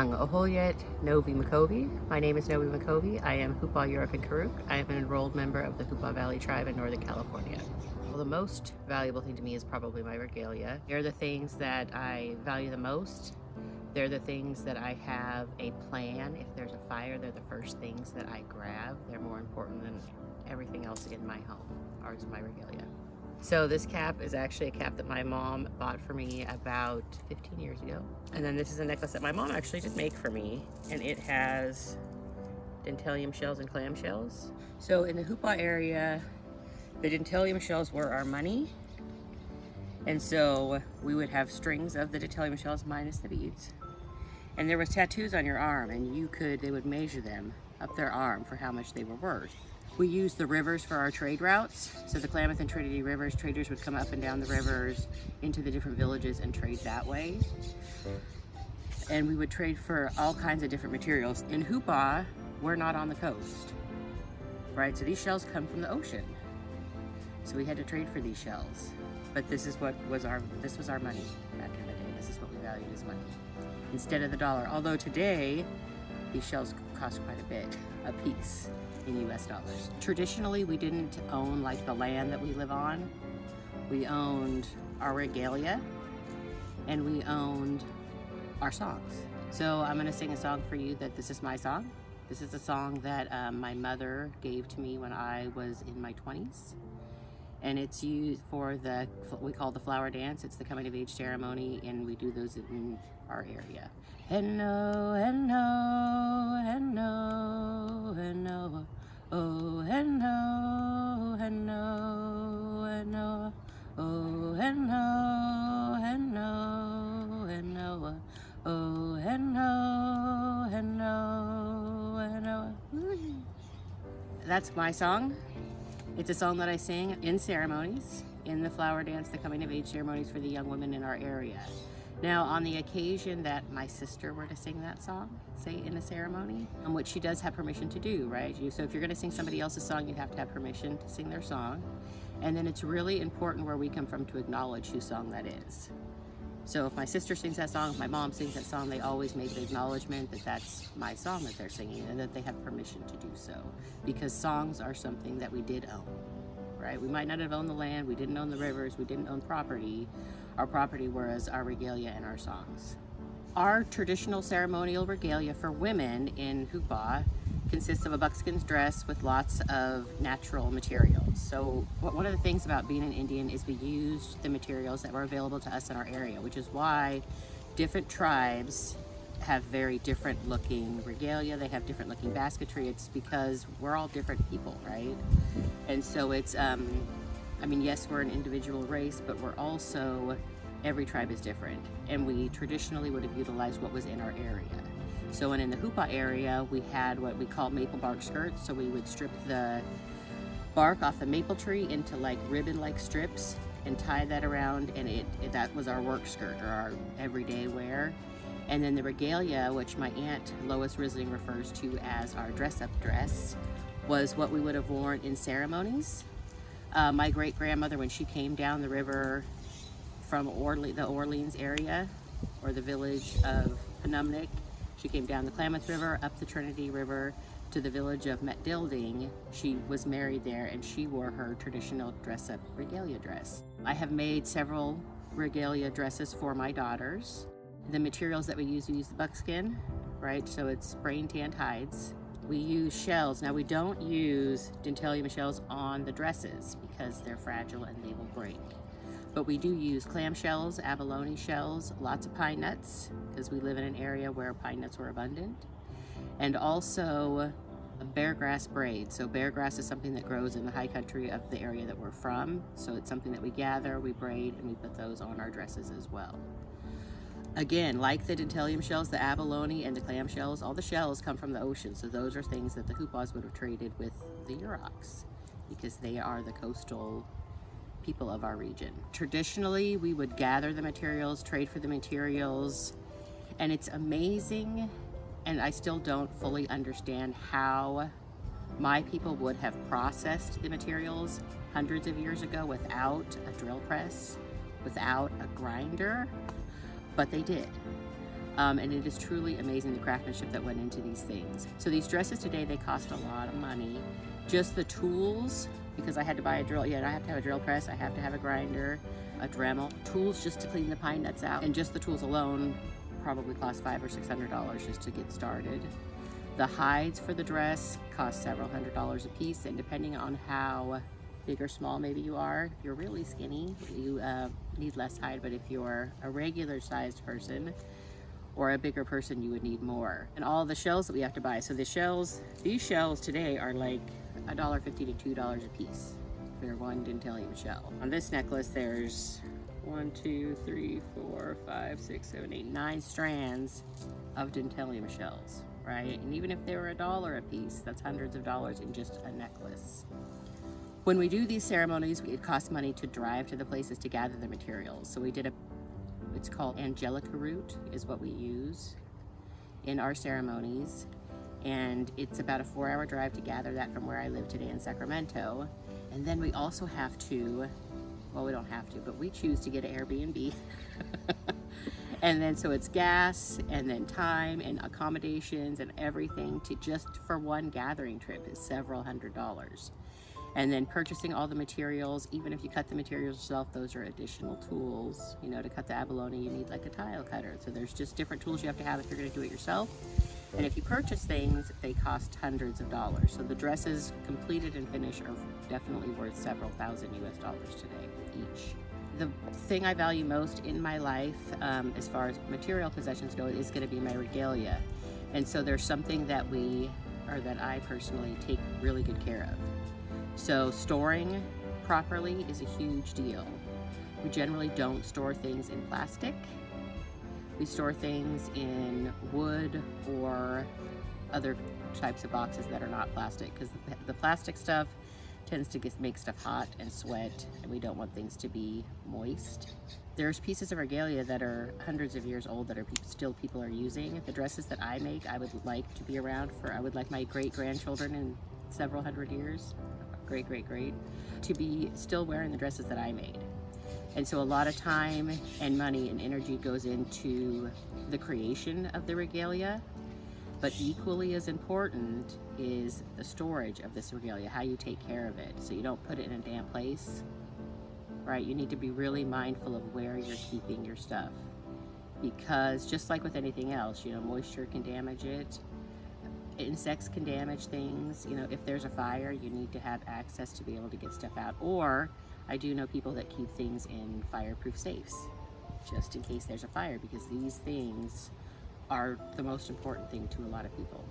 Magandang Ohoyet Novi Makovi. My name is Novi Makovi. I am Hupa Yurok Karuk. I am an enrolled member of the Hupa Valley Tribe in Northern California. Well, the most valuable thing to me is probably my regalia. They're the things that I value the most. They're the things that I have a plan. If there's a fire, they're the first things that I grab. They're more important than everything else in my home, or is my regalia. So this cap is actually a cap that my mom bought for me about 15 years ago. And then this is a necklace that my mom actually did make for me. And it has dentalium shells and clam shells. So in the Hupa area, the dentalium shells were our money. And so we would have strings of the dentalium shells minus the beads. And there was tattoos on your arm, and they would measure them up their arm for how much they were worth. We used the rivers for our trade routes. So the Klamath and Trinity rivers, traders would come up and down the rivers into the different villages and trade that way. And we would trade for all kinds of different materials. In Hupa, we're not on the coast, right? So these shells come from the ocean. So we had to trade for these shells. But this was our money back in the day. This is what we valued as money instead of the dollar. Although today, these shells cost quite a bit a piece in US dollars. Traditionally, we didn't own like the land that we live on. We owned our regalia and we owned our songs. So I'm gonna sing a song for you this is my song. This is a song that my mother gave to me when I was in my 20s. And it's used for we call the flower dance. It's the coming of age ceremony, and we do those in our area. Henno, henno, henno, henno, oh henno, henno, henno, oh henno, henno, henno, oh henno, henno, henno. That's my song. It's a song that I sing in ceremonies, in the flower dance, the coming of age ceremonies for the young women in our area. Now, on the occasion that my sister were to sing that song, say in a ceremony, which she does have permission to do, right? So if you're gonna sing somebody else's song, you have to have permission to sing their song. And then it's really important where we come from to acknowledge whose song that is. So if my sister sings that song, if my mom sings that song, they always make the acknowledgement that that's my song that they're singing and that they have permission to do so. Because songs are something that we did own, right? We might not have owned the land, we didn't own the rivers, we didn't own property. Our property was our regalia and our songs. Our traditional ceremonial regalia for women in Hupa consists of a buckskin dress with lots of natural materials. So one of the things about being an Indian is we used the materials that were available to us in our area, which is why different tribes have very different looking regalia. They have different looking basketry. It's because we're all different people, right? And so it's, yes, we're an individual race, but we're also, every tribe is different. And we traditionally would have utilized what was in our area. So in the Hupa area, we had what we call maple bark skirts. So we would strip the bark off the maple tree into like ribbon-like strips and tie that around, and that was our work skirt or our everyday wear. And then the regalia, which my Aunt Lois Risling refers to as our dress-up dress, was what we would have worn in ceremonies. My great-grandmother, when she came down the river from the Orleans area, or the village of Penumnik, she came down the Klamath River, up the Trinity River, to the village of Metdilding. She was married there, and she wore her traditional dress-up regalia dress. I have made several regalia dresses for my daughters. The materials that we use the buckskin, right? So it's spray and tanned hides. We use shells. Now we don't use dentalium shells on the dresses because they're fragile and they will break. But we do use clam shells, abalone shells, lots of pine nuts, because we live in an area where pine nuts were abundant. And also a bear grass braid. So bear grass is something that grows in the high country of the area that we're from. So it's something that we gather, we braid, and we put those on our dresses as well. Again, like the dentalium shells, the abalone and the clam shells, all the shells come from the ocean. So those are things that the Hupas would have traded with the Yuroks because they are the coastal people of our region. Traditionally, we would gather the materials, trade for the materials, and it's amazing, and I still don't fully understand how my people would have processed the materials hundreds of years ago without a drill press, without a grinder, but they did. And it is truly amazing the craftsmanship that went into these things. So these dresses today, they cost a lot of money. Just the tools, because I had to buy a drill. Yeah, I have to have a drill press, I have to have a grinder, a Dremel, tools just to clean the pine nuts out. And just the tools alone probably cost $500 or $600 just to get started. The hides for the dress cost several $100s a piece, and depending on how big or small maybe you are, if you're really skinny, you need less hide, but if you're a regular sized person or a bigger person, you would need more. And all the shells that we have to buy. So the shells, these shells today are like $1.50 to $2 a piece for one Dentalium shell. On this necklace, there's 1, 2, 3, 4, 5, 6, 7, 8, 9 strands of Dentalium shells, right? And even if they were $1 a piece, that's hundreds of dollars in just a necklace. When we do these ceremonies, it costs money to drive to the places to gather the materials. So we did it's called Angelica root is what we use in our ceremonies. And it's about a 4-hour drive to gather that from where I live today in Sacramento. And then we also have to, well, we don't have to, but we choose to get an Airbnb. And then so it's gas and then time and accommodations and everything to just for one gathering trip is several $100s. And then purchasing all the materials, even if you cut the materials yourself, those are additional tools. You know, to cut the abalone, you need like a tile cutter. So there's just different tools you have to have if you're gonna do it yourself. And if you purchase things, they cost hundreds of dollars. So the dresses completed and finished are definitely worth several thousand US dollars today each. The thing I value most in my life, as far as material possessions go, is gonna be my regalia. And so there's something that that I personally take really good care of. So storing properly is a huge deal. We generally don't store things in plastic. We store things in wood or other types of boxes that are not plastic, because the plastic stuff tends to make stuff hot and sweat, and we don't want things to be moist. There's pieces of regalia that are hundreds of years old that still people are using. The dresses that I make, I would like to be around for, I would like my great-grandchildren in several hundred years, great, to be still wearing the dresses that I made. And so a lot of time and money and energy goes into the creation of the regalia, but equally as important is the storage of this regalia, how you take care of it. So you don't put it in a damp place, right? You need to be really mindful of where you're keeping your stuff, because just like with anything else, you know, moisture can damage it. Insects can damage things. You know, if there's a fire, you need to have access to be able to get stuff out. Or I do know people that keep things in fireproof safes just in case there's a fire, because these things are the most important thing to a lot of people.